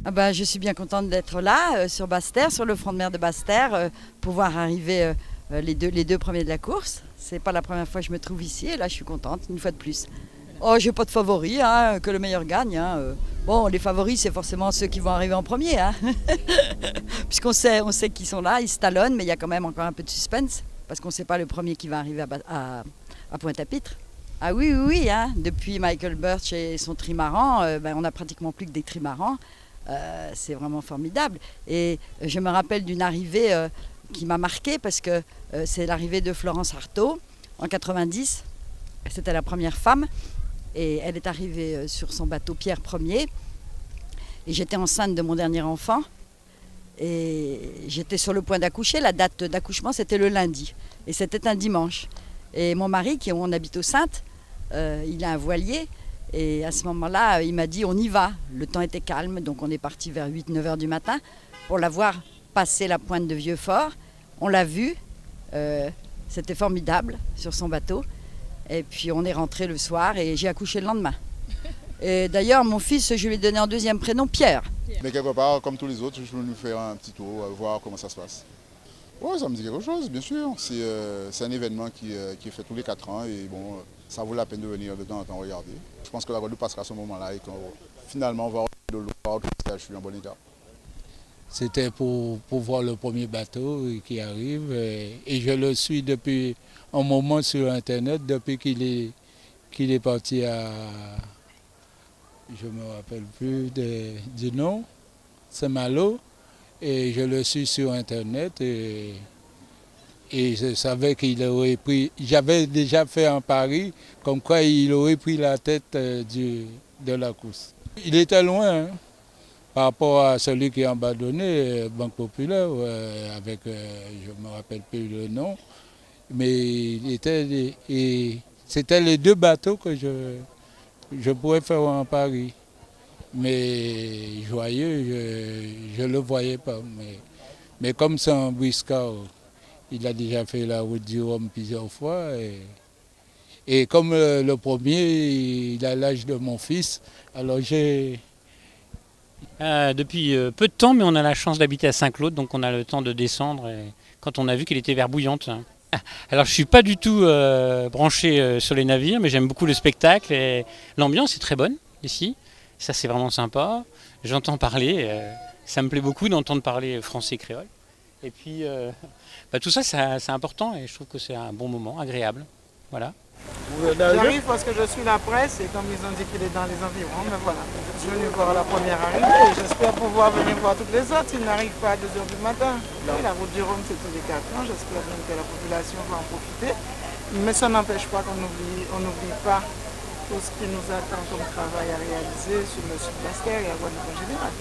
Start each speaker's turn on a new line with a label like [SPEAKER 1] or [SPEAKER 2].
[SPEAKER 1] Ah bah, je suis bien contente d'être là, sur Basse-Terre, sur le front de mer de Basse-Terre, pour voir arriver les deux premiers de la course. C'est pas la première fois que je me trouve ici et là je suis contente, une fois de plus. Oh, j'ai pas de favoris, hein, que le meilleur gagne, hein. Bon, les favoris, c'est forcément ceux qui vont arriver en premier, hein. On sait qu'ils sont là, ils se talonnent, mais il y a quand même encore un peu de suspense, parce qu'on ne sait pas le premier qui va arriver à Pointe-à-Pitre. Ah oui, oui, oui, hein. Depuis Michael Birch et son trimaran, on n'a pratiquement plus que des trimarans. C'est vraiment formidable. Et je me rappelle d'une arrivée qui m'a marquée, parce que c'est l'arrivée de Florence Artaud en 90. C'était la première femme. Et elle est arrivée sur son bateau Pierre Ier. Et j'étais enceinte de mon dernier enfant. Et j'étais sur le point d'accoucher. La date d'accouchement, c'était le lundi. Et c'était un dimanche. Et mon mari, on habite aux Saintes, il a un voilier. Et à ce moment-là, il m'a dit on y va. Le temps était calme, donc on est parti vers 8-9 heures du matin pour la voir passer la pointe de Vieux-Fort. On l'a vue, c'était formidable sur son bateau. Et puis on est rentré le soir et j'ai accouché le lendemain. Et d'ailleurs, mon fils, je lui ai donné en deuxième prénom Pierre.
[SPEAKER 2] Mais quelque part, comme tous les autres, je suis venu faire un petit tour, voir comment ça se passe. Oui, ça me dit quelque chose, bien sûr. C'est un événement qui est fait tous les 4 ans et bon, ça vaut la peine de venir de temps en temps regarder. Je pense que la Guadeloupe passera ce moment-là et qu'on finalement va de l'eau, je suis en bon état.
[SPEAKER 3] C'était pour voir le premier bateau qui arrive et je le suis depuis un moment sur Internet, depuis qu'il est parti à, je ne me rappelle plus du nom, Saint-Malo, et je le suis sur Internet et je savais qu'il aurait pris, j'avais déjà fait un pari comme quoi il aurait pris la tête de la course. Il était loin, hein, par rapport à celui qui a abandonné, Banque Populaire, avec, je ne me rappelle plus le nom, mais c'était les deux bateaux que je pourrais faire un pari. Mais joyeux, je ne le voyais pas. Mais comme c'est un briscard, il a déjà fait la route du Rhum plusieurs fois. Et comme le premier, il a l'âge de mon fils, alors j'ai...
[SPEAKER 4] Depuis peu de temps, mais on a la chance d'habiter à Saint-Claude, donc on a le temps de descendre quand on a vu qu'il était vers Bouillante. Alors je suis pas du tout branché sur les navires, mais j'aime beaucoup le spectacle et l'ambiance est très bonne ici. Ça c'est vraiment sympa. J'entends parler, ça me plaît beaucoup d'entendre parler français et créole. Et puis tout ça c'est important et je trouve que c'est un bon moment, agréable. Voilà.
[SPEAKER 5] J'arrive parce que je suis la presse et comme ils ont dit qu'il est dans les environs, mais voilà. Je suis venu voir la première arrivée et j'espère pouvoir venir voir toutes les autres. Ils n'arrivent pas à 2 heures du matin. Oui, la route du Rhum, c'est tous les 4 ans. J'espère bien que la population va en profiter. Mais ça n'empêche pas qu'on n'oublie pas tout ce qui nous attend comme travail à réaliser sur le sud Basse-Terre et à Guadeloupe en général.